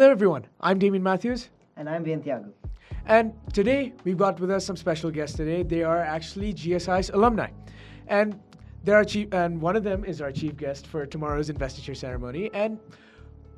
Hello everyone, I'm Damien Matthews. And I'm Vientiago. And today we've got with us some special guests today. They are actually GSIS alumni. And one of them is our chief guest for tomorrow's investiture ceremony. And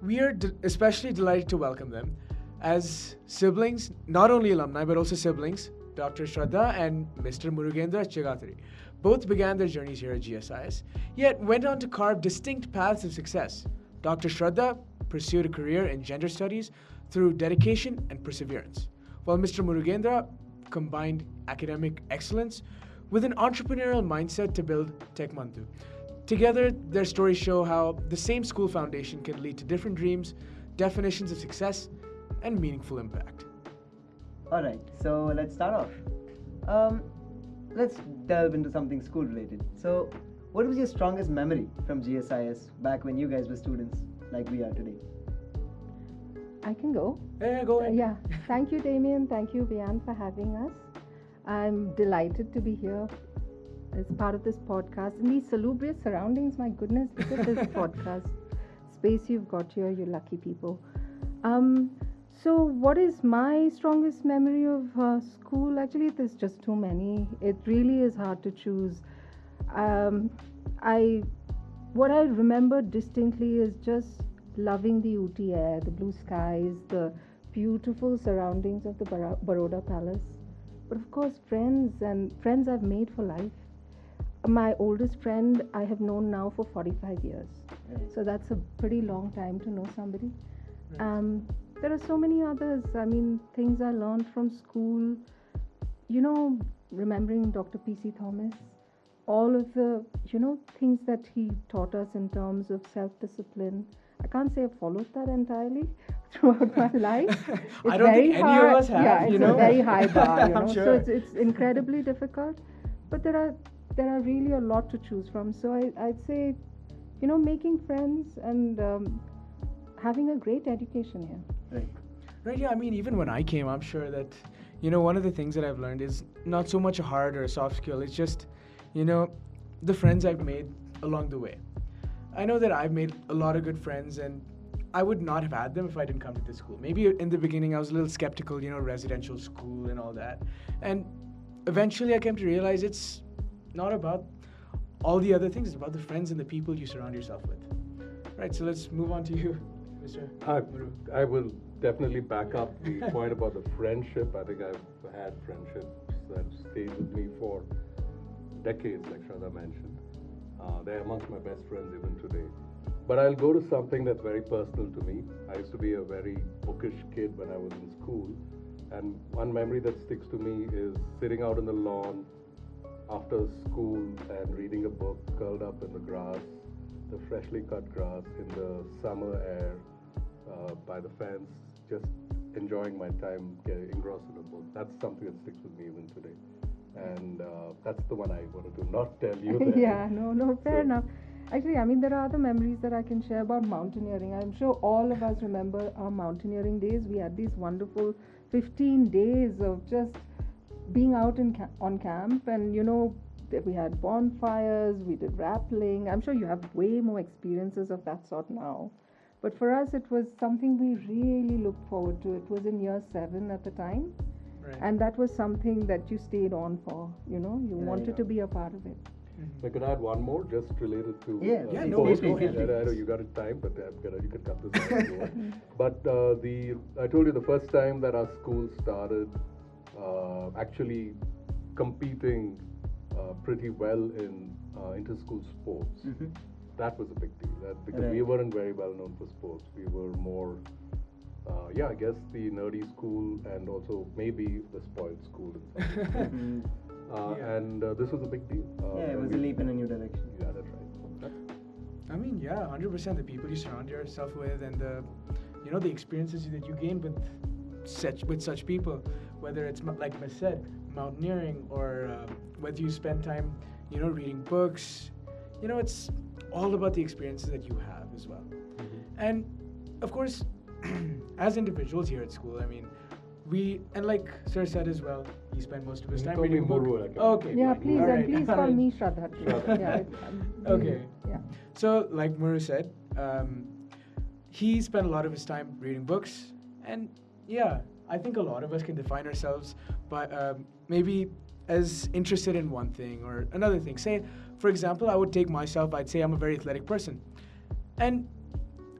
we are especially delighted to welcome them as siblings, not only alumni, but also siblings, Dr. Shraddha and Mr. Murugendra Chigateri. Both began their journeys here at GSIS, yet went on to carve distinct paths of success. Dr. Shraddha pursued a career in gender studies through dedication and perseverance, while Mr. Murugendra combined academic excellence with an entrepreneurial mindset to build TechMantu. Together, their stories show how the same school foundation can lead to different dreams, definitions of success, and meaningful impact. Alright, so let's start off. Let's delve into something school related. So, what was your strongest memory from GSIS back when you guys were students like we are today? I can go. Yeah, go ahead. Yeah. Thank you, Damien. Thank you, Vian, for having us. I'm delighted to be here as part of this podcast. In these salubrious surroundings, my goodness, look at this podcast space you've got here, you lucky people. So what is my strongest memory of school? Actually, there's just too many. It really is hard to choose. What I remember distinctly is just loving the Ooty air, the blue skies, the beautiful surroundings of the Baroda Palace. But of course, friends I've made for life. My oldest friend I have known now for 45 years. Right. So that's a pretty long time to know somebody. Right. There are so many others. I mean, things I learned from school. You know, remembering Dr. P.C. Thomas. All of the, things that he taught us in terms of self-discipline. I can't say I've followed that entirely throughout my life. I don't think any of us have, Yeah, it's a very high bar, I'm sure. So it's incredibly difficult. But there are really a lot to choose from. So I'd say, making friends and having a great education here. Right, yeah, I mean, even when I came, I'm sure that, one of the things that I've learned is not so much a hard or a soft skill. It's just, the friends I've made along the way. I know that I've made a lot of good friends, and I would not have had them if I didn't come to this school. Maybe in the beginning I was a little skeptical, residential school and all that. And eventually I came to realize it's not about all the other things. It's about the friends and the people you surround yourself with. Right, so let's move on to you, Mr. Guru. I will definitely back up the point about the friendship. I think I've had friendships that stayed with me for decades, like Shraddha mentioned. They're amongst my best friends even today. But I'll go to something that's very personal to me. I used to be a very bookish kid when I was in school. And one memory that sticks to me is sitting out on the lawn after school and reading a book, curled up in the grass, the freshly cut grass in the summer air by the fence, just enjoying my time, getting engrossed in a book. That's something that sticks with me even today. And that's the one I wanted to not tell you. Yeah, no, fair enough. Actually, I mean, there are other memories that I can share about mountaineering. I'm sure all of us remember our mountaineering days. We had these wonderful 15 days of just being out on camp, and we had bonfires, we did rappelling. I'm sure you have way more experiences of that sort now. But for us, it was something we really looked forward to. It was in year 7 at the time. Right. And that was something that you stayed on for, you wanted to be a part of it. I could add one more, just related to please. I know you got it timed, but you could cut this out if you want. But I told you the first time that our school started actually competing pretty well in inter-school sports. Mm-hmm. That was a big deal. Because we weren't very well known for sports. We were more, I guess the nerdy school and also maybe the spoiled school in some ways. And this was a big deal. It was a leap in a new direction. Yeah, that's right. I mean, 100%. The people you surround yourself with, and the experiences that you gain with such people, whether it's like Miss said, mountaineering, or whether you spend time, reading books. It's all about the experiences that you have as well. Mm-hmm. And of course, as individuals here at school, I mean, and like Sir said as well, he spent most of his time reading books. Okay. Yeah, fine. please, All right. and please call me Shraddha. Yeah, Okay. Yeah. So, like Muru said, he spent a lot of his time reading books, and yeah, I think a lot of us can define ourselves by maybe as interested in one thing or another thing. Say, for example, I would take myself, I'd say I'm a very athletic person. And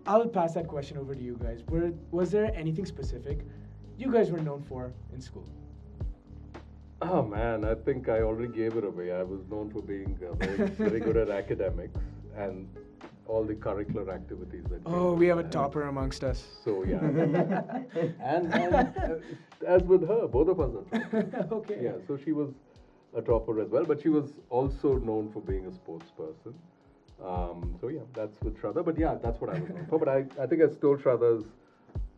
I'll pass that question over to you guys. Was there anything specific you guys were known for in school? Oh man, I think I already gave it away. I was known for being very good at academics and all the curricular activities that. Oh, we have a topper amongst us. So yeah, and as with her, both of us are toppers. Okay. Yeah, so she was a topper as well, but she was also known for being a sports person. So yeah, that's with Shraddha. But yeah, that's what I was known for. But I think I stole Shraddha's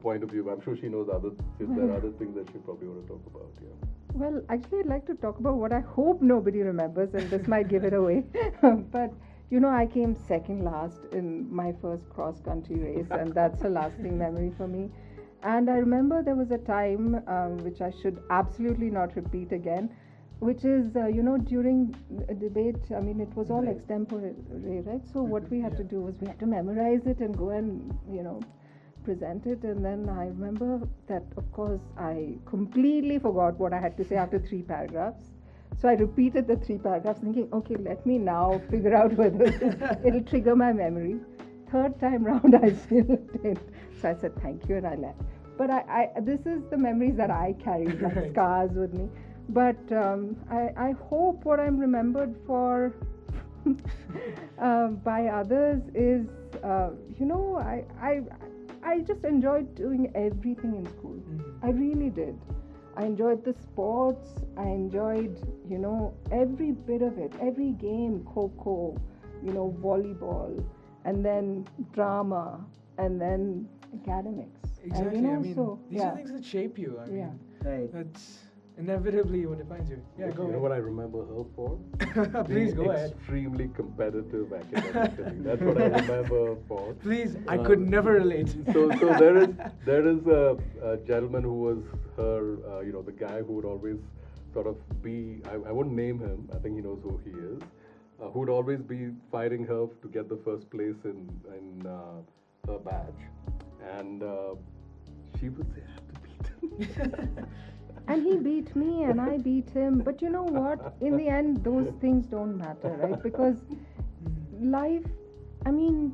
point of view. I'm sure she knows there are other things that she probably want to talk about. Yeah. Well, actually, I'd like to talk about what I hope nobody remembers, and this might give it away. But I came second last in my first cross-country race, and that's a lasting memory for me. And I remember there was a time which I should absolutely not repeat again, which is, during a debate, I mean, it was all extempore, right? So what we had to do was we had to memorize it and go and, present it. And then I remember that, of course, I completely forgot what I had to say after 3 paragraphs. So I repeated the 3 paragraphs thinking, okay, let me now figure out whether it'll trigger my memory. Third time round, I still didn't. So I said, thank you, and I left. But this is the memories that I carry, like scars with me. But I hope what I'm remembered for by others is, I just enjoyed doing everything in school. I really did. I enjoyed the sports. I enjoyed, every bit of it. Every game, kho-kho, volleyball, and then drama, and then academics. Exactly. And, I mean, so, these are things that shape you. I mean, Right. that's inevitably what defines you. Yeah, go You know ahead. what I remember her for? Please Being go ahead. extremely competitive academically. That's what I remember her for. Please, I could never relate. So there is a gentleman who was her, the guy who would always sort of be. I wouldn't name him. I think he knows who he is. Who would always be fighting her to get the first place in her badge, and she would say, "I have to beat him." And he beat me and I beat him. But you know what? In the end, those things don't matter, right? Because life, I mean,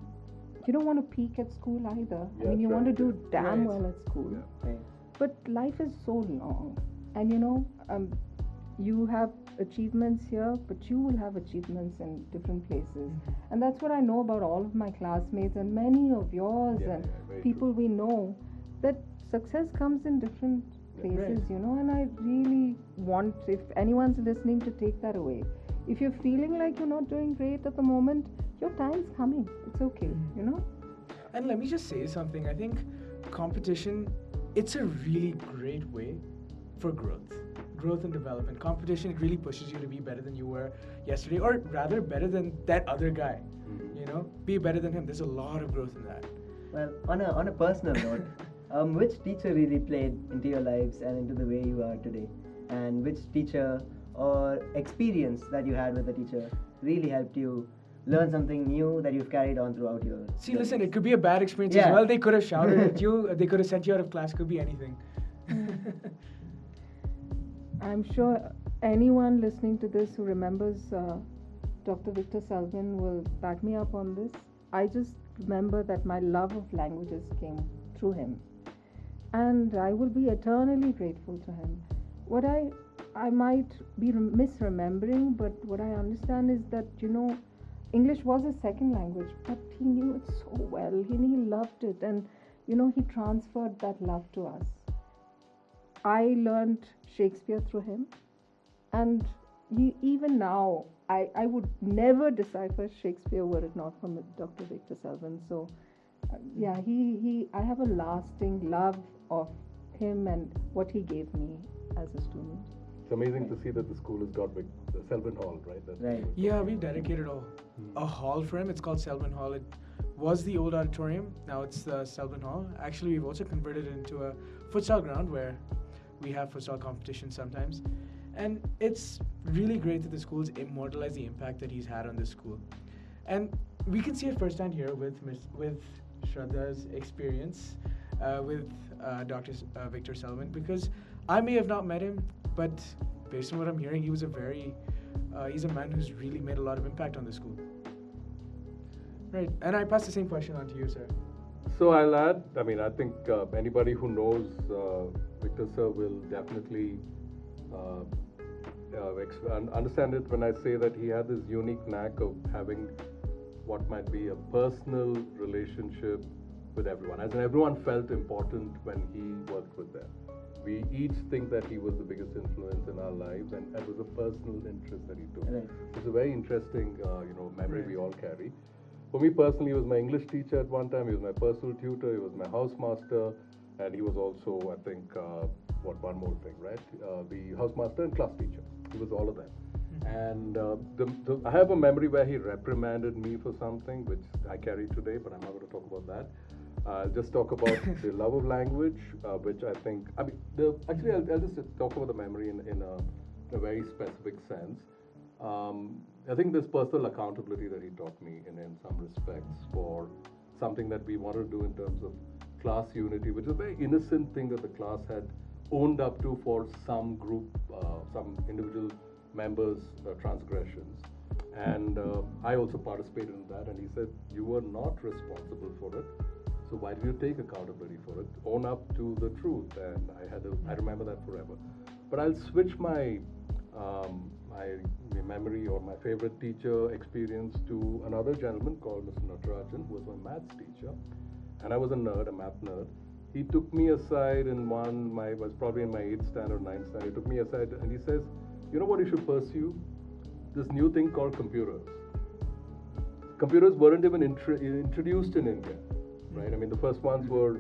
you don't want to peak at school either. Yeah, I mean, you want to right, do damn right. well at school. Yeah. Right. But life is so long. And you have achievements here, but you will have achievements in different places. And that's what I know about all of my classmates and many of yours and very people we know, that success comes in different places, Right. and I really want, if anyone's listening, to take that away. If you're feeling like you're not doing great at the moment, your time's coming. It's okay, And let me just say something. I think competition, it's a really great way for growth and development. Competition, it really pushes you to be better than you were yesterday, or rather better than that other guy. Be better than him. There's a lot of growth in that. Well, on a personal note, which teacher really played into your lives and into the way you are today? And which teacher or experience that you had with the teacher really helped you learn something new that you've carried on throughout your See, journey? listen, it could be a bad experience as Yeah. well. They could have shouted at you. They could have sent you out of class. Could be anything. I'm sure anyone listening to this who remembers Dr. Victor Selvin will back me up on this. I just remember that my love of languages came through him. And I will be eternally grateful to him. What I might be misremembering, but what I understand is that, English was his second language, but he knew it so well. He loved it, and, he transferred that love to us. I learned Shakespeare through him, and even now, I would never decipher Shakespeare were it not for Dr. Victor Selvin. So, I have a lasting love of him and what he gave me as a student. It's amazing to see that the school has got the Selvin Hall, right? Right. Yeah, we've dedicated a hall for him. It's called Selvin Hall. It was the old auditorium. Now it's the Selvin Hall. Actually, we've also converted it into a futsal ground where we have futsal competitions sometimes. And it's really great that the school's immortalized the impact that he's had on this school. And we can see it firsthand here with Shraddha's experience with Dr. Victor Sullivan, because I may have not met him, but based on what I'm hearing, he's a man who's really made a lot of impact on the school. Right, and I pass the same question on to you, sir. So I'll add, I think anybody who knows Victor sir will definitely understand it when I say that he had this unique knack of having what might be a personal relationship with everyone. As in, everyone felt important when he worked with them. We each think that he was the biggest influence in our lives, and it was a personal interest that he took. Right. It's a very interesting, memory we all carry. For me personally, he was my English teacher at one time. He was my personal tutor. He was my housemaster, and he was also, I think, one more thing, right? The housemaster and class teacher. He was all of them. And I have a memory where he reprimanded me for something, which I carry today, but I'm not going to talk about that. I'll just talk about the love of language, which I think, I'll just talk about the memory in a very specific sense. I think this personal accountability that he taught me in some respects for something that we want to do in terms of class unity, which is a very innocent thing that the class had owned up to for some group, some individual members' transgressions. And I also participated in that, and he said, you were not responsible for it, so why did you take accountability for it? Own up to the truth. And I remember that forever. But I'll switch my memory or my favorite teacher experience to another gentleman called Mr. Natarajan, who was my maths teacher. And I was a math nerd. He took me aside I was probably in my 8th standard, 9th standard. He took me aside and he says, you know what you should pursue? This new thing called computers. Computers weren't even introduced in India, right? The first ones were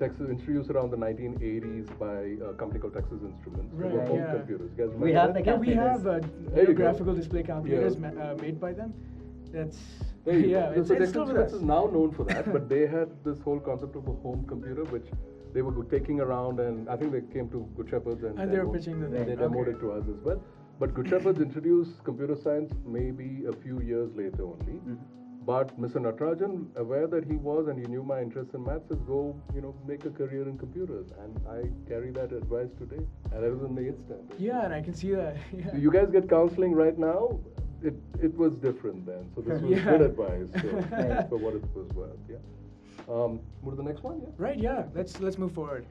introduced around the 1980s by a company called Texas Instruments. They were home computers. You guys remember We have that? the We calculators. have graphical display calculators made by them. That's There you yeah, go. it's So still Texas with us. Instruments is now known for that, but they had this whole concept of a home computer, which they were taking around, and I think they came to Good Shepherds and And they were pitching the they thing. demoed Okay. it to us as well. But Good Shepherds introduced computer science maybe a few years later only. But Mr. Natarajan, aware that he was and he knew my interest in maths, says go, make a career in computers. And I carry that advice today. And I was in the 8th standard. Yeah, and I can see that. Yeah. Do you guys get counseling right now? It was different then. So this was Yeah. good advice for what it was worth. Yeah. Move to the next one. Yeah. Right, yeah. Let's move forward.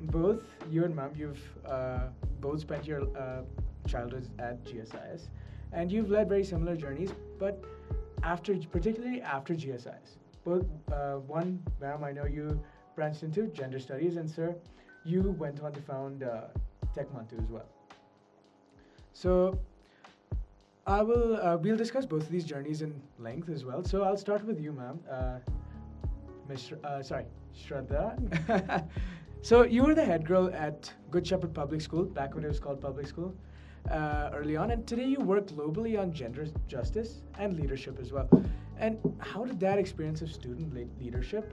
Both you and Ma'am, you've both spent your childhoods at GSIS, and you've led very similar journeys. But particularly after GSIS, both one, Ma'am, I know you branched into gender studies, and sir, you went on to found TechMantu as well. So we'll discuss both of these journeys in length as well. So I'll start with you, ma'am. Shraddha. So you were the head girl at Good Shepherd Public School, back when it was called public school, early on, and today you work globally on gender justice and leadership as well. And how did that experience of student leadership,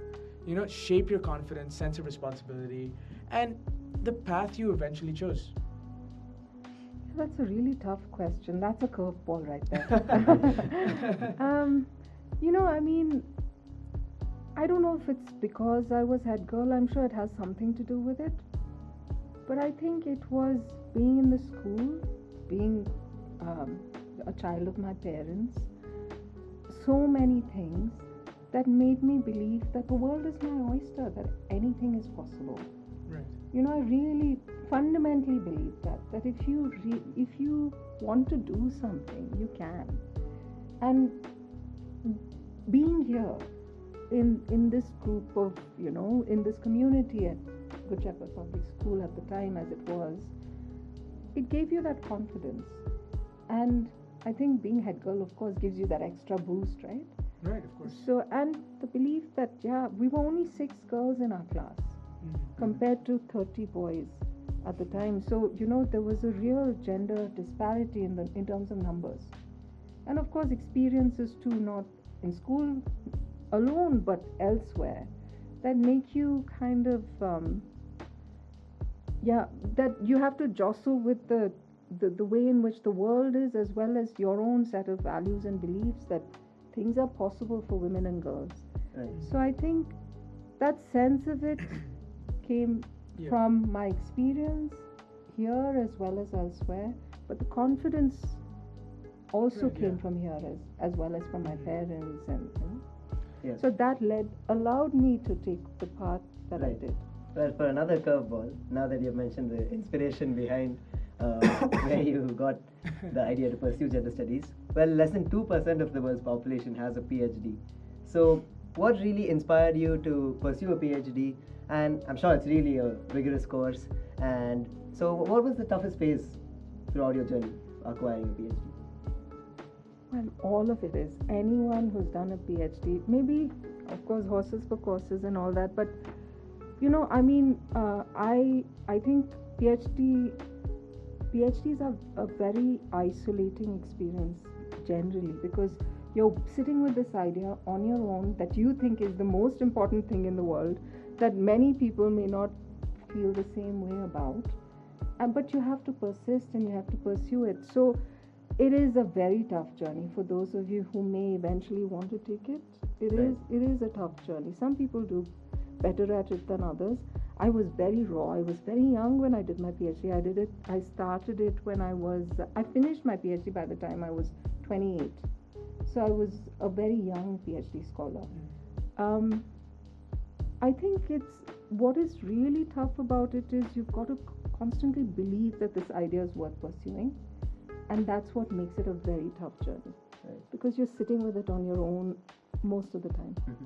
shape your confidence, sense of responsibility, and the path you eventually chose? That's a really tough question. That's a curveball right there. I don't know if it's because I was head girl. I'm sure it has something to do with it. But I think it was being in the school, being a child of my parents, so many things that made me believe that the world is my oyster, that anything is possible. Right. I really fundamentally believe that if you want to do something, you can. And being here in this group of, in this community at Good Shepherd Public School at the time as it was, it gave you that confidence. And I think being head girl, of course, gives you that extra boost, right? Right, of course. So, and the belief that, we were only 6 girls in our class compared to 30 boys at the time. So, there was a real gender disparity in terms of numbers. And of course, experiences too, not in school alone, but elsewhere, that make you kind of, that you have to jostle with the way in which the world is, as well as your own set of values and beliefs, that things are possible for women and girls. Right. So I think that sense of it came Yeah. from my experience here as well as elsewhere, but the confidence also Right, came yeah. from here as well as from my parents, and Yes. so that allowed me to take the path that I Right. did. Well, for another curveball, now that you've mentioned the inspiration behind where you got the idea to pursue gender studies, well, less than 2% of the world's population has a PhD. So, what really inspired you to pursue a PhD? And I'm sure it's really a rigorous course. And so, what was the toughest phase throughout your journey acquiring a PhD? Well, all of it is. Anyone who's done a PhD, maybe, of course, horses for courses and all that, but I mean, I think PhDs are a very isolating experience generally, because you're sitting with this idea on your own that you think is the most important thing in the world, that many people may not feel the same way about, but you have to persist and you have to pursue it. So it is a very tough journey for those of you who may eventually want to take it. It is a tough journey. Some people do better at it than others. I was very raw. I was very young when I did my PhD. I started it when I finished my PhD by the time I was 28. So I was a very young PhD scholar. I think what is really tough about it is you've got to constantly believe that this idea is worth pursuing. And that's what makes it a very tough journey. Right. Because you're sitting with it on your own most of the time. Mm-hmm.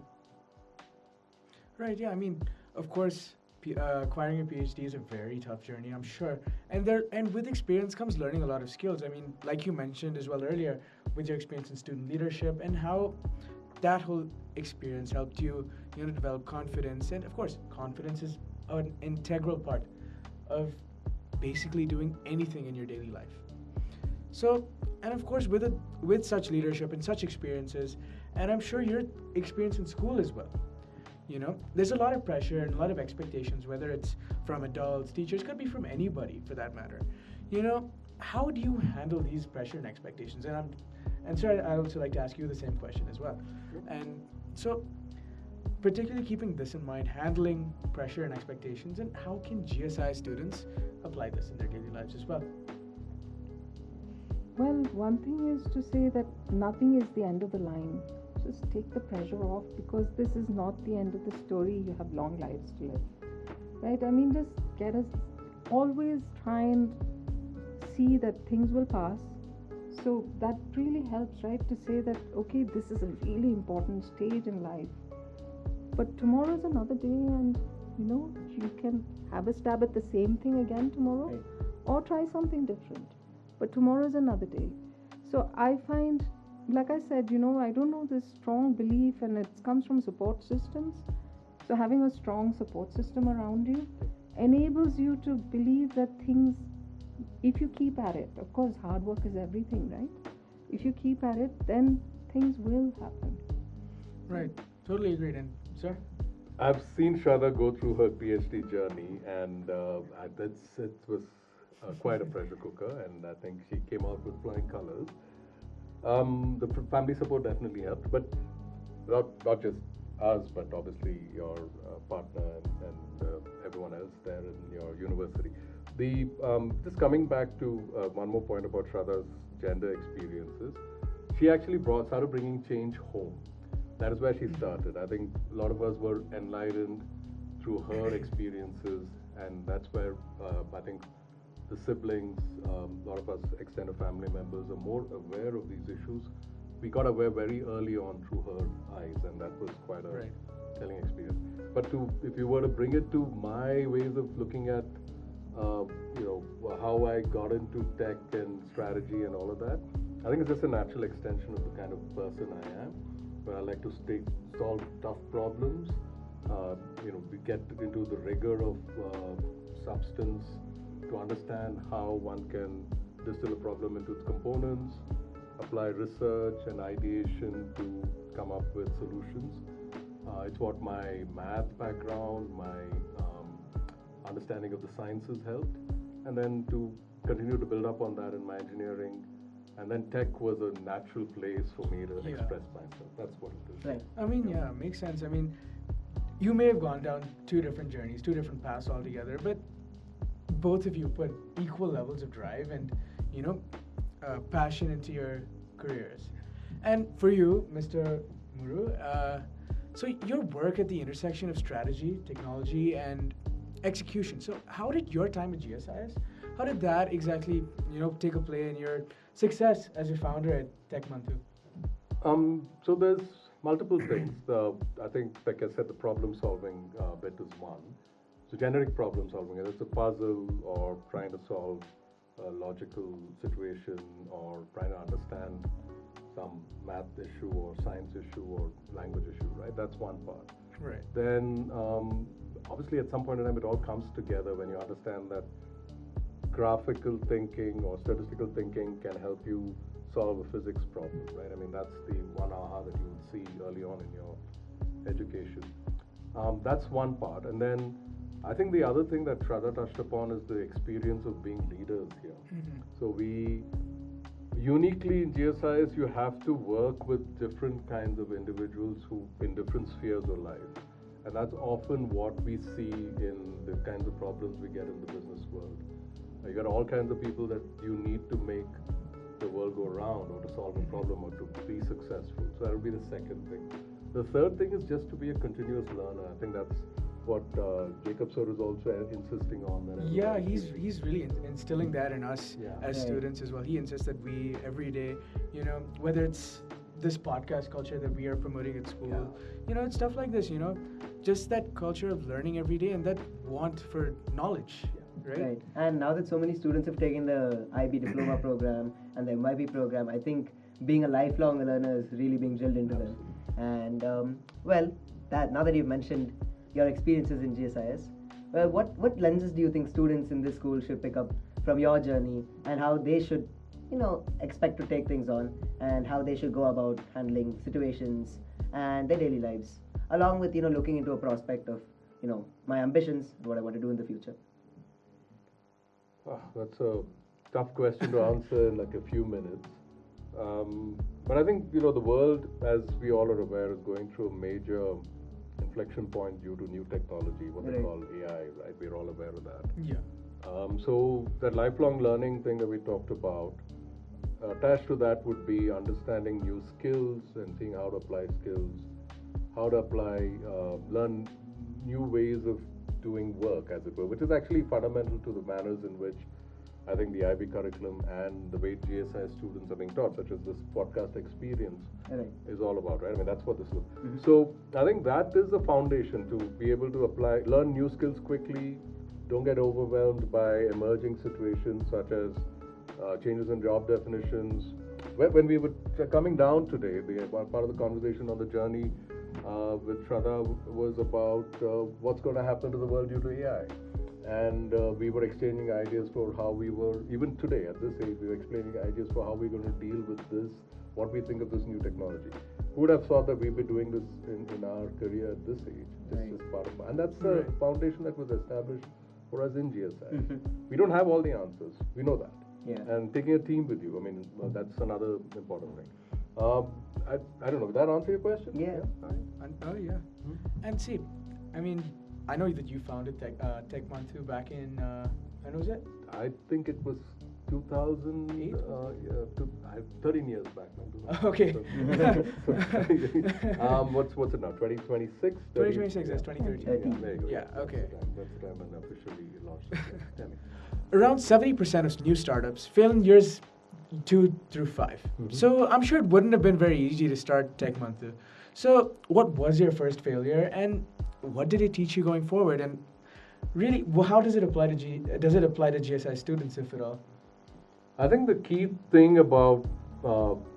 Right, yeah, I mean, of course, acquiring a PhD is a very tough journey, I'm sure. And with experience comes learning a lot of skills. I mean, like you mentioned as well earlier, with your experience in student leadership and how that whole experience helped you, develop confidence. And of course, confidence is an integral part of basically doing anything in your daily life. So, and of course, with such leadership and such experiences, and I'm sure your experience in school as well, there's a lot of pressure and a lot of expectations, whether it's from adults, teachers, could be from anybody for that matter. How do you handle these pressure and expectations? And sir, I also like to ask you the same question as well. And so, particularly keeping this in mind, handling pressure and expectations, and how can GSI students apply this in their daily lives as well? Well, one thing is to say that nothing is the end of the line. Just take the pressure off, because this is not the end of the story. You have long lives to live, right? I mean, just always try and see that things will pass. So that really helps, right? To say that, okay, this is a really important stage in life, but tomorrow is another day, and you can have a stab at the same thing again tomorrow, Right. or try something different. But tomorrow is another day. So I find, like I said, I don't know, this strong belief, and it comes from support systems. So having a strong support system around you enables you to believe that things, if you keep at it, of course, hard work is everything, right? If you keep at it, then things will happen. Right, totally agreed. And sir? I've seen Shraddha go through her PhD journey, and it was quite a pressure cooker, and I think she came out with flying colors. The family support definitely helped, but not just us, but obviously your partner and everyone else there in your university. Just coming back to one more point about Shraddha's gender experiences, she actually started bringing change home. That is where she started. I think a lot of us were enlightened through her experiences, and that's where I think the siblings, a lot of us extended family members are more aware of these issues. We got aware very early on through her eyes, and that was quite a telling experience. But if you were to bring it to my ways of looking at, how I got into tech and strategy and all of that, I think it's just a natural extension of the kind of person I am, where I like to solve tough problems. We get into the rigor of substance to understand how one can distill a problem into its components, apply research and ideation to come up with solutions. It's what my math background, my understanding of the sciences helped, and then to continue to build up on that in my engineering And then tech was a natural place for me to Yeah. express myself. That's what it is. Right. I mean, yeah, makes sense. I mean, you may have gone down two different journeys, two different paths altogether, but both of you put equal levels of drive and, passion into your careers. And for you, Mr. Muru, so your work at the intersection of strategy, technology, and execution. So how did your time at GSIS, how did that exactly, take a play in your success as a founder at TechMantu? So there's multiple things. I think, like I said, the problem-solving bit is one. So generic problem-solving, whether it's a puzzle or trying to solve a logical situation or trying to understand some math issue or science issue or language issue, right? That's one part. Right. Then, obviously, at some point in time, it all comes together when you understand that graphical thinking or statistical thinking can help you solve a physics problem, right? I mean, that's the one aha that you would see early on in your education. That's one part. And then I think the other thing that Shraddha touched upon is the experience of being leaders here. Mm-hmm. So we uniquely in GSIS, you have to work with different kinds of individuals who in different spheres of life. And that's often what we see in the kinds of problems we get in the business world. You got all kinds of people that you need to make the world go round or to solve a problem or to be successful. So that would be the second thing. The third thing is just to be a continuous learner. I think that's what Jacob sir is also insisting on. That Yeah, everybody he's really instilling that in us Yeah. as Right. students as well. He insists that we every day, whether it's this podcast culture that we are promoting at school, it's stuff like this, just that culture of learning every day and that want for knowledge, right? Right. And now that so many students have taken the IB diploma program and the MYB program, I think being a lifelong learner is really being drilled into them. And now that you've mentioned your experiences in GSIS, well, what lenses do you think students in this school should pick up from your journey and how they should, expect to take things on and how they should go about handling situations and their daily lives, along with, looking into a prospect of, my ambitions, what I want to do in the future? That's a tough question to answer in like a few minutes. But I think, the world, as we all are aware, is going through a major inflection point due to new technology, what they Right. call AI, right? We're all aware of that. Yeah. So that lifelong learning thing that we talked about, attached to that would be understanding new skills and seeing how to apply skills, how to apply, learn new ways of doing work, as it were, which is actually fundamental to the manners in which I think the IB curriculum and the way GSI students are being taught, such as this podcast experience, Right. is all about, right? I mean, that's what this is. Mm-hmm. So I think that is the foundation to be able to learn new skills quickly. Don't get overwhelmed by emerging situations such as changes in job definitions. When we were coming down today, part of the conversation on the journey with Shraddha was about what's going to happen to the world due to AI. And we were exchanging ideas for how we were, even today at this age, we were explaining ideas for how we're going to deal with this, what we think of this new technology. Who would have thought that we'd be doing this in our career at this age? Right. Just part of, and that's the Right. foundation that was established for us in GSI. Mhm. We don't have all the answers. We know that. Yeah. And taking a team with you, I mean, that's another important thing. I don't know, did that answer your question? Yeah. Oh yeah. And see, I mean, I know that you founded TechMantu back in when was it? I think it was 2008, 13 years back now. Okay. What's it now? 2026? 2026. That's 2013. Yeah, there you go. Yeah, okay. That's the time when I officially launched it. Yeah. Tell me. Around 70% of new startups fail in years 2 through 5. Mhm. So I'm sure it wouldn't have been very easy to start TechMantu. So what was your first failure, and what did it teach you going forward? And really, how does it apply to GSI students, if at all? I think the key thing about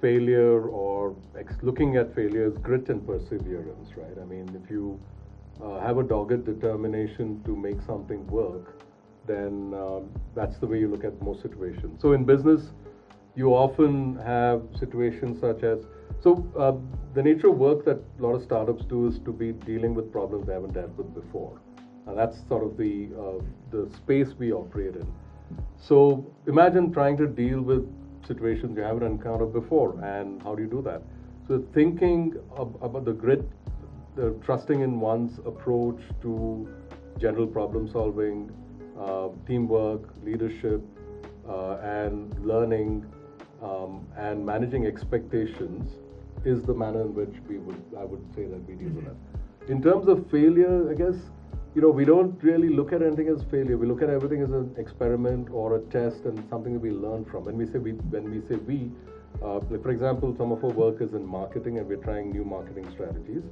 failure or looking at failure is grit and perseverance, right? I mean, if you have a dogged determination to make something work, then that's the way you look at most situations. So in business, you often have situations such as, the nature of work that a lot of startups do is to be dealing with problems they haven't dealt with before. And that's sort of the space we operate in. So imagine trying to deal with situations you haven't encountered before, and how do you do that? So thinking about the grit, the trusting in one's approach to general problem solving, teamwork, leadership, and learning, and managing expectations is the manner in which I would say that we deal with that. In terms of failure, I guess, we don't really look at anything as failure. We look at everything as an experiment or a test and something that we learn from. When we say we, like for example, some of our work is in marketing and we're trying new marketing strategies.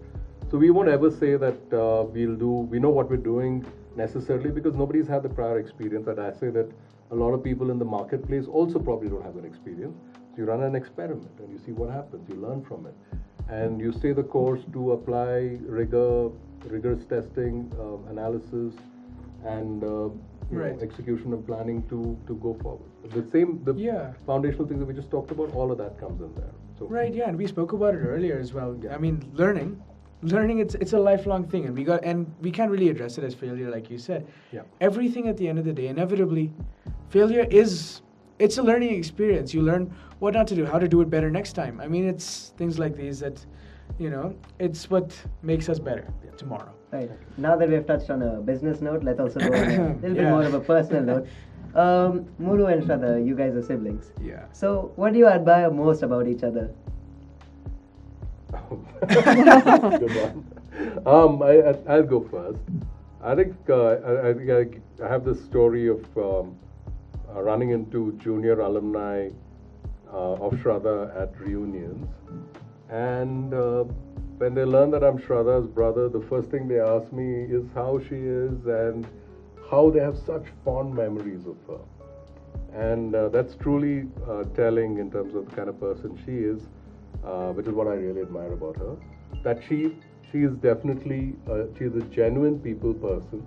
So we won't ever say that we know what we're doing necessarily, because nobody's had the prior experience. And I say that a lot of people in the marketplace also probably don't have that experience. So you run an experiment and you see what happens, you learn from it. And you stay the course to apply rigorous testing, analysis, and execution and planning to go forward. The foundational things that we just talked about, all of that comes in there. So Right, yeah, and we spoke about it earlier as well. I mean, learning, it's a lifelong thing, and we can't really address it as failure, like you said. Yeah. Everything at the end of the day, inevitably, failure it's a learning experience. You learn what not to do, how to do it better next time. I mean, it's things like these that, it's what makes us better tomorrow. Right. Now that we've touched on a business note, let's also go on a little bit more of a personal note. Muru and Shraddha, you guys are siblings. Yeah. So, what do you admire most about each other? Good one. I'll go first. I think I have this story of running into junior alumni of Shraddha at reunions, and when they learn that I'm Shraddha's brother, the first thing they ask me is how she is and how they have such fond memories of her. And that's truly telling in terms of the kind of person she is, which is what I really admire about her. That she is definitely she is a genuine people person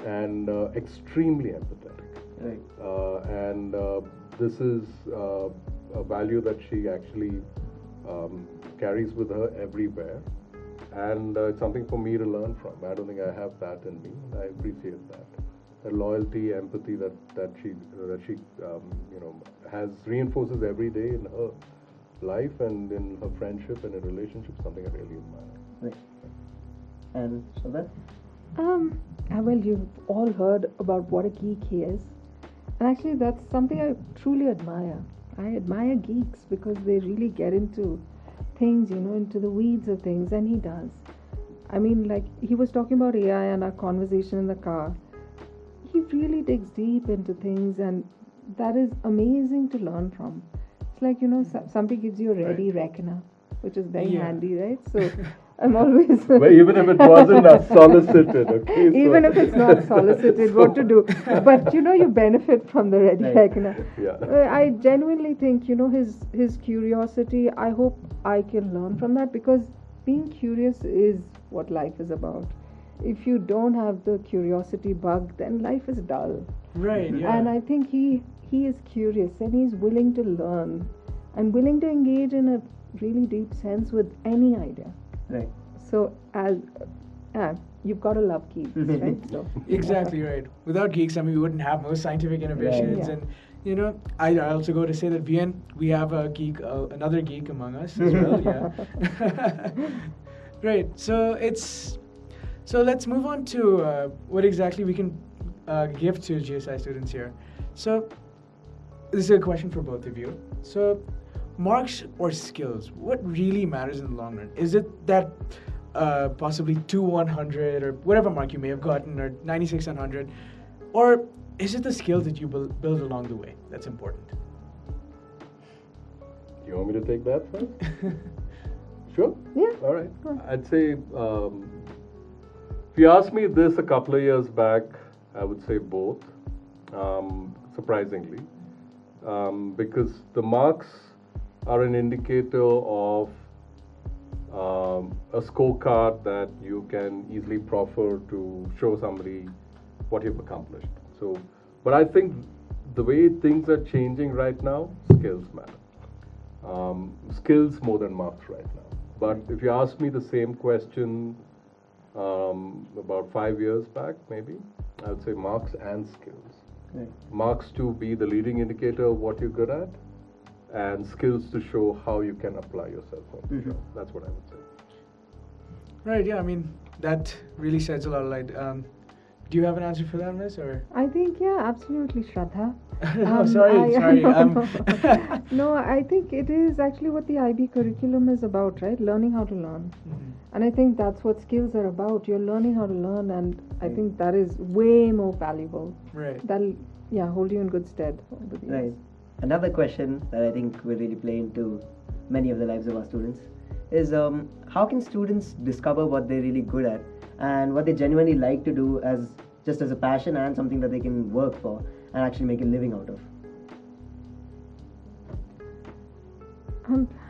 and extremely empathetic. Right. And this is a value that she actually carries with her everywhere, and it's something for me to learn from. I don't think I have that in me. I appreciate that. The loyalty, empathy that she has, reinforces every day in her life and in her friendship and in relationship. Something I really admire. Right. And Shraddha? Well, you've all heard about what a geek he is. And actually, that's something I truly admire. I admire geeks because they really get into things, into the weeds of things, and he does. I mean, like, he was talking about AI and our conversation in the car. He really digs deep into things, and that is amazing to learn from. It's like, somebody gives you a ready reckoner, which is very handy, right? So I'm always... Well, even if it wasn't solicited, okay? Even if it's not solicited, what to do? But, you benefit from the ready reckoner. Yeah. I genuinely think, his curiosity, I hope I can learn from that, because being curious is what life is about. If you don't have the curiosity bug, then life is dull. Right, yeah. And I think he is curious, and he's willing to learn and willing to engage in a really deep sense with any idea. Right. So, as you've got to love geeks, right? So Exactly right. Without geeks, we wouldn't have most scientific innovations. Yeah. And I also go to say that we have a geek, another geek among us as well. Yeah. Right. So let's move on to what exactly we can give to GSI students here. So this is a question for both of you. So marks or skills, what really matters in the long run? Is it that possibly 2/100 or whatever mark you may have gotten, or 96 on 100, or is it the skills that you build along the way that's important? You want me to take that first? Sure. Yeah. All right. I'd say if you asked me this a couple of years back, I would say both. Surprisingly, because the marks are an indicator of a scorecard that you can easily proffer to show somebody what you've accomplished. So, but I think the way things are changing right now, skills matter. Skills more than marks right now. But if you ask me the same question about 5 years back, maybe, I would say marks and skills. Right. Marks to be the leading indicator of what you're good at, and skills to show how you can apply yourself on the job. That's what I would say. Right, yeah, I mean, that really sheds a lot of light. Do you have an answer for that, Miss? Or? I think, yeah, absolutely, Shraddha. No, sorry. No, I think it is actually what the IB curriculum is about, right? Learning how to learn. Mm-hmm. And I think that's what skills are about. You're learning how to learn, and I think that is way more valuable. Right. That'll, yeah, hold you in good stead over the years. Right. Another question that I think will really play into many of the lives of our students is how can students discover what they're really good at and what they genuinely like to do as just as a passion and something that they can work for and actually make a living out of?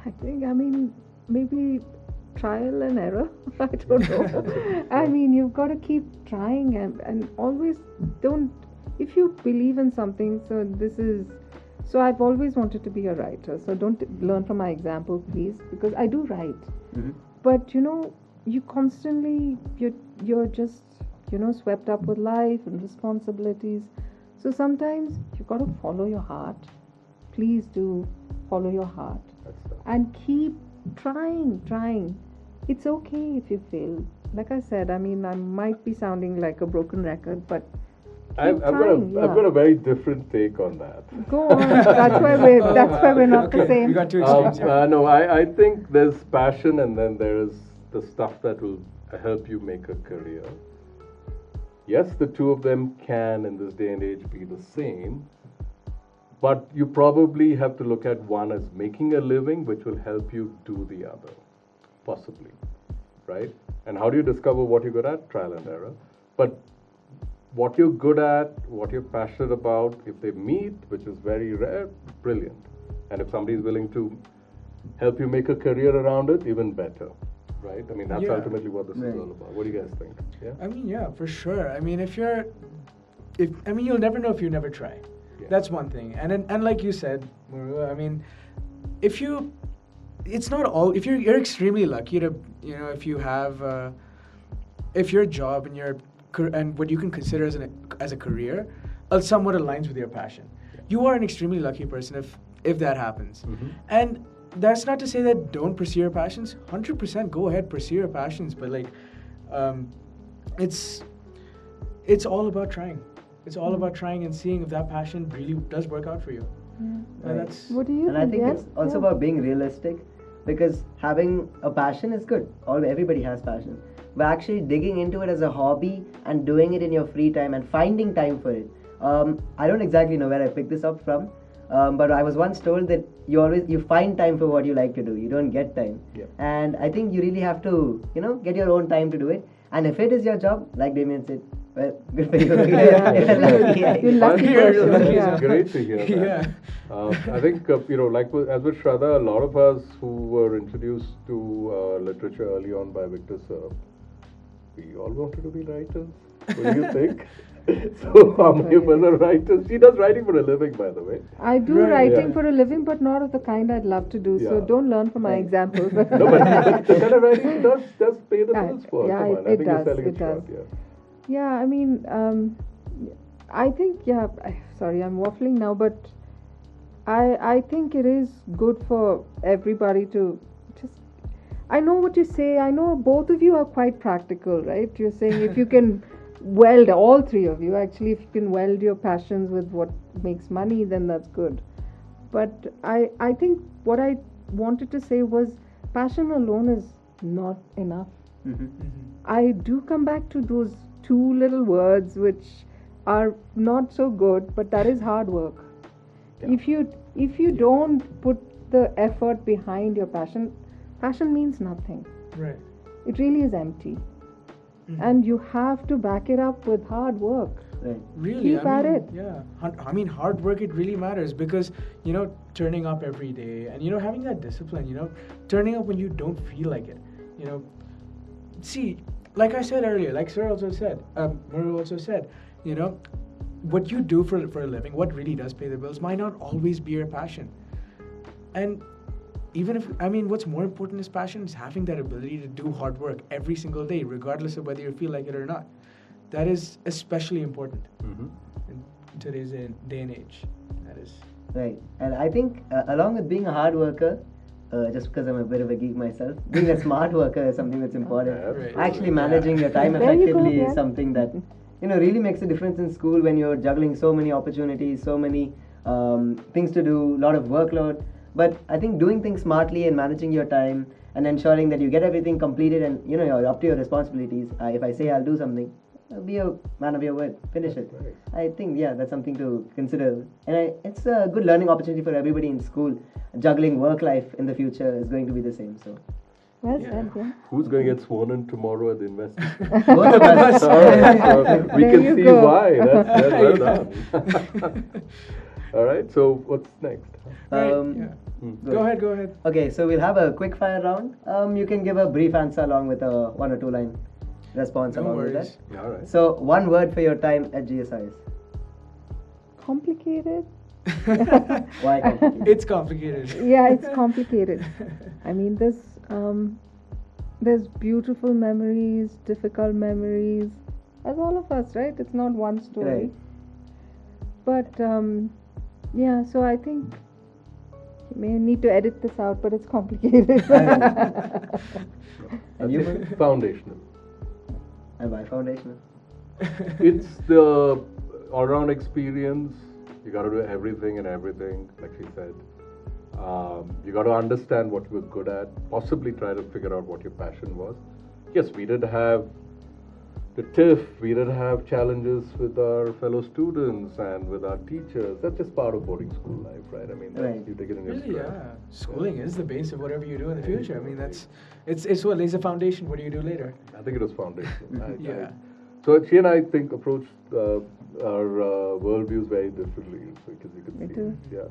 I think, maybe trial and error. I don't know. I mean, you've got to keep trying and always don't, if you believe in something, so I've always wanted to be a writer, so don't learn from my example, please, because I do write. Mm-hmm. But you constantly, you're just, swept up with life and responsibilities. So sometimes you've got to follow your heart. Please do follow your heart. And keep trying. It's okay if you fail. Like I said, I might be sounding like a broken record, but I've got a very different take on that. Go on. That's why we're not the same. We got two extremes here. No, I think there's passion, and then there's the stuff that will help you make a career. Yes, the two of them can, in this day and age, be the same. But you probably have to look at one as making a living, which will help you do the other, possibly, right? And how do you discover what you're good at? Trial and error. But what you're good at, what you're passionate about, if they meet, which is very rare, brilliant. And if somebody is willing to help you make a career around it, even better, right? I mean, that's ultimately what this is all about. What do you guys think? Yeah? I mean, yeah, for sure. I mean, you'll never know if you never try. Yeah. That's one thing. And like you said, Muru, I mean, if you're extremely lucky to, if you have, if your job and what you can consider as a career somewhat aligns with your passion. Yeah. You are an extremely lucky person if that happens. Mm-hmm. And that's not to say that don't pursue your passions. 100% go ahead, pursue your passions, but it's all about trying. It's all about trying and seeing if that passion really does work out for you. Yeah. And that's what do you think? And I think it's also about being realistic, because having a passion is good. Everybody has passion. But actually digging into it as a hobby and doing it in your free time and finding time for it. I don't exactly know where I picked this up from, but I was once told that you find time for what you like to do. You don't get time. Yeah. And I think you really have to, get your own time to do it. And if it is your job, like Damien said, well, good for you. You're lucky person. It's great to hear that. Yeah. I think, as with Shraddha, a lot of us who were introduced to literature early on by Victor Sir, we all wanted to be writers. What do you think? So how many of us are writers? She does writing for a living, by the way. I do writing for a living, but not of the kind I'd love to do. So don't learn from my example. No, but the kind of writing does pay the bills for. Yeah, Come on, I think you're selling it short. Yeah, I mean, I think, sorry, I'm waffling now, but I think it is good for everybody to just, I know what you say. I know both of you are quite practical, right? You're saying if you can weld, all three of you actually, if you can weld your passions with what makes money, then that's good. But I think what I wanted to say was passion alone is not enough. Mm-hmm. I do come back to those two little words which are not so good, but that is hard work. Yeah. If you don't put the effort behind your passion means nothing. Right. It really is empty. Mm-hmm. And you have to back it up with hard work. Right. Really, keep at it. Yeah, hard work, it really matters, because turning up every day and having that discipline, turning up when you don't feel like it, see, like I said earlier, like Sir also said, Muru also said, what you do for a living, what really does pay the bills, might not always be your passion. And even if, what's more important is passion, is having that ability to do hard work every single day, regardless of whether you feel like it or not. That is especially important in today's day and age. That is. Right. And I think along with being a hard worker, just because I'm a bit of a geek myself, being a smart worker is something that's important. Right. Actually managing your time There you go, effectively yeah. is something that really makes a difference in school when you're juggling so many opportunities, so many things to do, a lot of workload. But I think doing things smartly and managing your time and ensuring that you get everything completed and you're up to your responsibilities. If I say I'll do something, be a man of your word, finish it. Right. I think that's something to consider, and it's a good learning opportunity for everybody in school. Juggling work life in the future is going to be the same. So Well Yeah. said, yeah. Who's going to get sworn in tomorrow at the investment? both of us. We There can you see go. why. That's well done. All right. So what's next? Right, Um, yeah. Good. Go ahead. Okay, so we'll have a quick fire round. You can give a brief answer along with a 1 or 2 line response No along worries. with that. All right. So, one word for your time at GSIS. Complicated? Why complicated? It's complicated. Yeah, it's complicated. I mean, there's beautiful memories, difficult memories, as all of us, right? It's not one story. Right. But yeah, so I think you may need to edit this out, but it's complicated. And you? Foundational. And why foundational? It's the all-round experience. You got to do everything and everything, like she said. You got to understand what you're good at. Possibly try to figure out what your passion was. Yes, we did have the TIFF. We did have challenges with our fellow students and with our teachers. That's just part of boarding school life, right? I mean, Right. you take it in your Really, stride. yeah. Schooling is the base of whatever you do in the future. I mean, it's what lays the foundation. What do you do later? I think it was foundational. Yeah. So she and I think approached our worldviews very differently, because you could Me see. too. Yeah.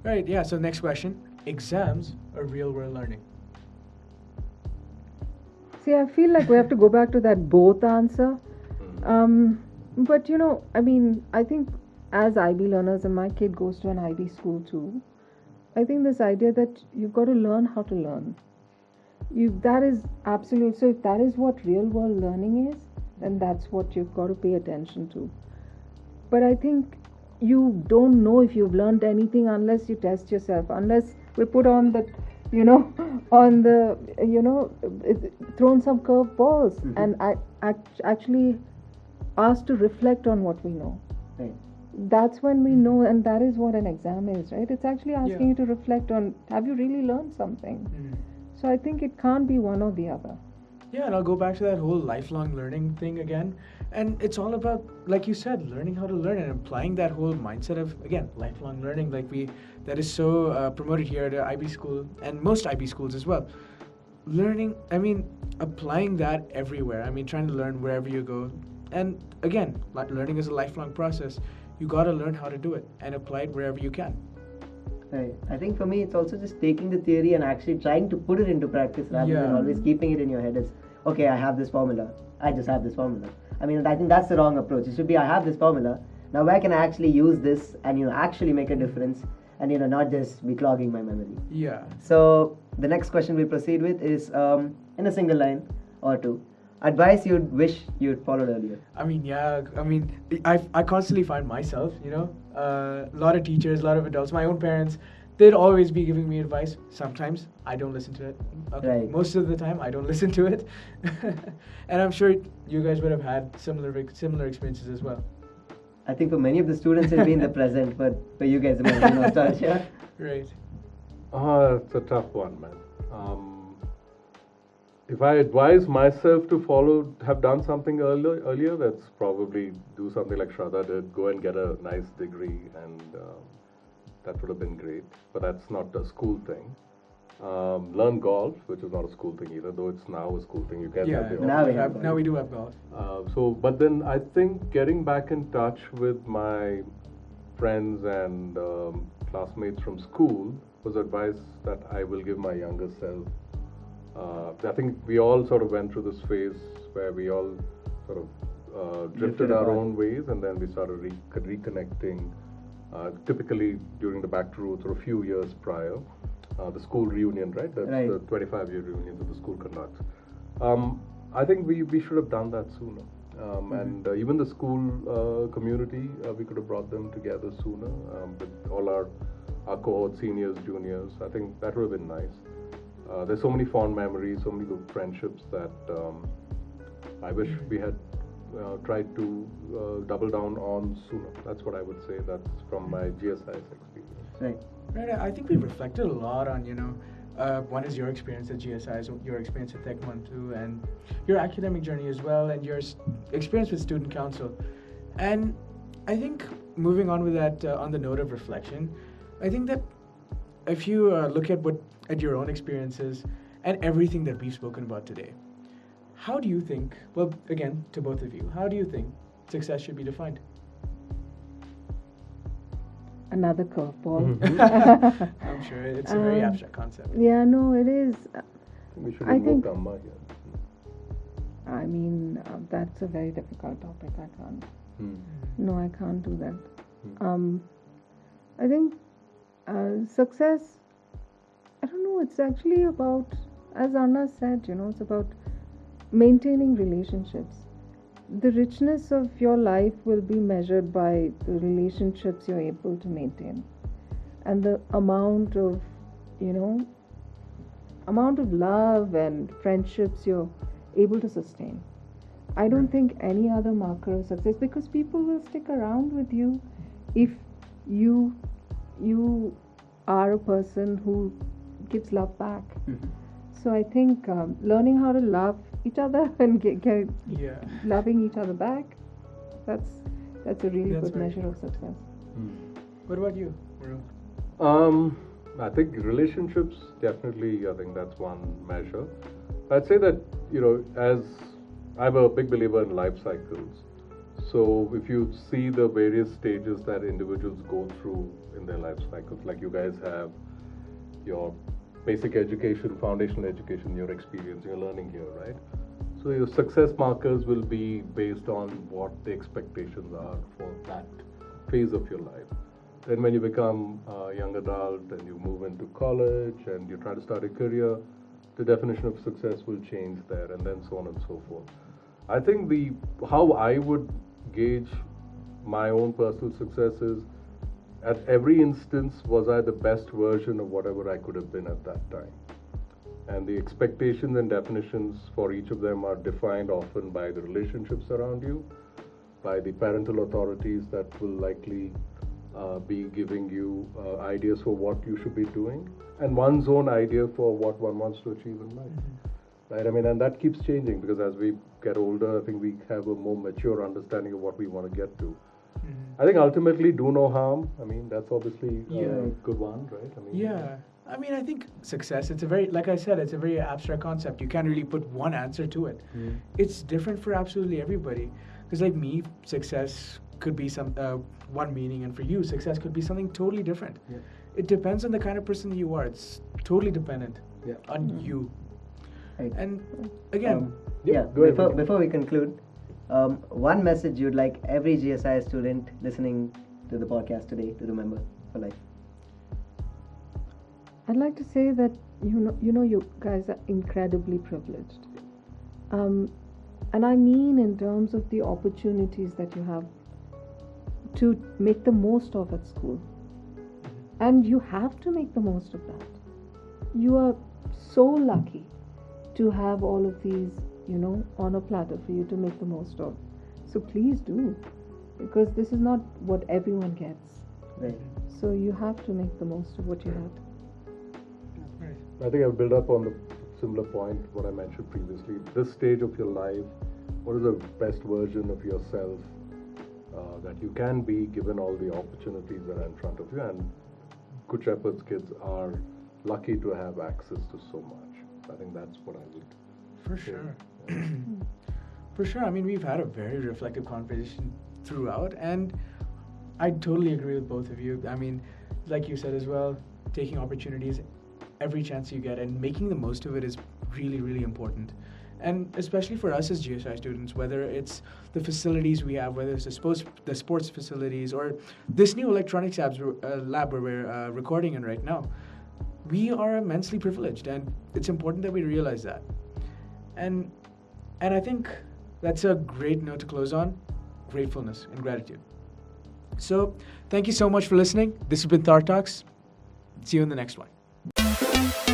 Right. Yeah. So next question: exams or real world learning? See, I feel like we have to go back to that both answer. But I mean, I think as IB learners, and my kid goes to an IB school too, I think this idea that you've got to learn how to learn. That is absolute. So if that is what real world learning is, then that's what you've got to pay attention to. But I think you don't know if you've learned anything unless you test yourself, unless we put on the thrown some curve balls and I actually asked to reflect on what we know. Right. That's when we know, and that is what an exam is, right? It's actually asking Yeah. you to reflect on, have you really learned something? So I think it can't be one or the other. Yeah, and I'll go back to that whole lifelong learning thing again. And it's all about, like you said, learning how to learn and applying that whole mindset of, again, lifelong learning, that is so promoted here at IB school and most IB schools as well. Learning, I mean, applying that everywhere. I mean, trying to learn wherever you go. And again, learning is a lifelong process. You got to learn how to do it and apply it wherever you can. Right. I think for me, it's also just taking the theory and actually trying to put it into practice rather than Yeah. always keeping it in your head as, okay, I have this formula. I just have this formula. I mean, I think that's the wrong approach. It should be, I have this formula. Now, where can I actually use this and, actually make a difference and, not just be clogging my memory. Yeah. So, the next question we'll proceed with is, in a single line or two, advice you'd wish you'd followed earlier. I mean, yeah. I mean, I constantly find myself, a lot of teachers, a lot of adults, my own parents, they'd always be giving me advice. Sometimes I don't listen to it. Okay. Right. Most of the time, I don't listen to it. And I'm sure you guys would have had similar experiences as well. I think for many of the students it'll be in the present, but for you guys it might be nostalgia. Right. It's a tough one, man. If I advise myself to have done something earlier, that's probably do something like Shraddha did, go and get a nice degree, and that would have been great. But that's not a school thing. Learn golf, which is not a school thing either, though it's now a school thing. You can have the now we option. have now we do have golf. But then I think getting back in touch with my friends and classmates from school was advice that I will give my younger self. I think we all sort of went through this phase where we all sort of drifted our apart. own ways, and then we started reconnecting, typically during the back to roots or a few years prior. The school reunion, right? That's Right. the 25-year reunion that the school conducts. I think we should have done that sooner. And even the school community, we could have brought them together sooner with all our cohort, seniors, juniors. I think that would have been nice. There's so many fond memories, so many good friendships that I wish we had tried to double down on sooner. That's what I would say. That's from my GSIS experience. Right. Right. I think we've reflected a lot on, one is your experience at GSIS, your experience at TechMantu, and your academic journey as well, and your experience with student council. And I think moving on with that, on the note of reflection, I think that if you look at your own experiences and everything that we've spoken about today, how do you think, well, again, to both of you, how do you think success should be defined? Another curveball. I'm sure it's a very abstract concept. Yeah, no, it is. We should I invoke think- Dhamma here. I mean, that's a very difficult topic. I can't. Hmm. No, I can't do that. I think success, I don't know, it's actually about, as Anna said, it's about maintaining relationships. The richness of your life will be measured by the relationships you're able to maintain and the amount of love and friendships you're able to sustain. I don't think any other marker of success, because people will stick around with you if you are a person who gives love back. So I think learning how to love each other and get Yeah. loving each other back, that's a really That's good very measure of success. What about you, Muru? I think relationships, definitely, I think that's one measure. I'd say that, as I'm a big believer in life cycles. So if you see the various stages that individuals go through in their life cycles, like you guys have your basic education, foundational education, your experience, your learning here, right? So your success markers will be based on what the expectations are for that phase of your life. Then when you become a young adult and you move into college and you try to start a career, the definition of success will change there, and then so on and so forth. I think how I would gauge my own personal success is, at every instance, was I the best version of whatever I could have been at that time? And the expectations and definitions for each of them are defined often by the relationships around you, by the parental authorities that will likely be giving you ideas for what you should be doing, and one's own idea for what one wants to achieve in life. Right? I mean, and that keeps changing, because as we get older, I think we have a more mature understanding of what we want to get to. I think ultimately, do no harm. I mean, that's obviously a good one, right? I mean, Yeah. I mean, I think success, it's a very, like I said, it's a very abstract concept. You can't really put one answer to it. It's different for absolutely everybody. Because like me, success could be one meaning, and for you, success could be something totally different. Yeah. It depends on the kind of person that you are. It's totally dependent on you. Right. And again, go ahead. Before we conclude, one message you'd like every GSIS student listening to the podcast today to remember for life. I'd like to say that you guys are incredibly privileged, and I mean in terms of the opportunities that you have to make the most of at school, and you have to make the most of that. You are so lucky to have all of these, on a platter for you to make the most of. So please do, because this is not what everyone gets. Right. So you have to make the most of what you have. I think I'll build up on the similar point what I mentioned previously. This stage of your life, what is the best version of yourself that you can be, given all the opportunities that are in front of you? And Good Shepherd's kids are lucky to have access to so much. I think that's what I would. for sure. For sure. I mean, we've had a very reflective conversation throughout, and I totally agree with both of you. I mean, like you said as well, taking opportunities every chance you get and making the most of it is really, really important. And especially for us as GSI students, whether it's the facilities we have, whether it's the sports facilities, or this new electronics lab where we're recording in right now, we are immensely privileged, and it's important that we realize that. And I think that's a great note to close on. Gratefulness and gratitude. So, thank you so much for listening. This has been Tahr Talks. See you in the next one.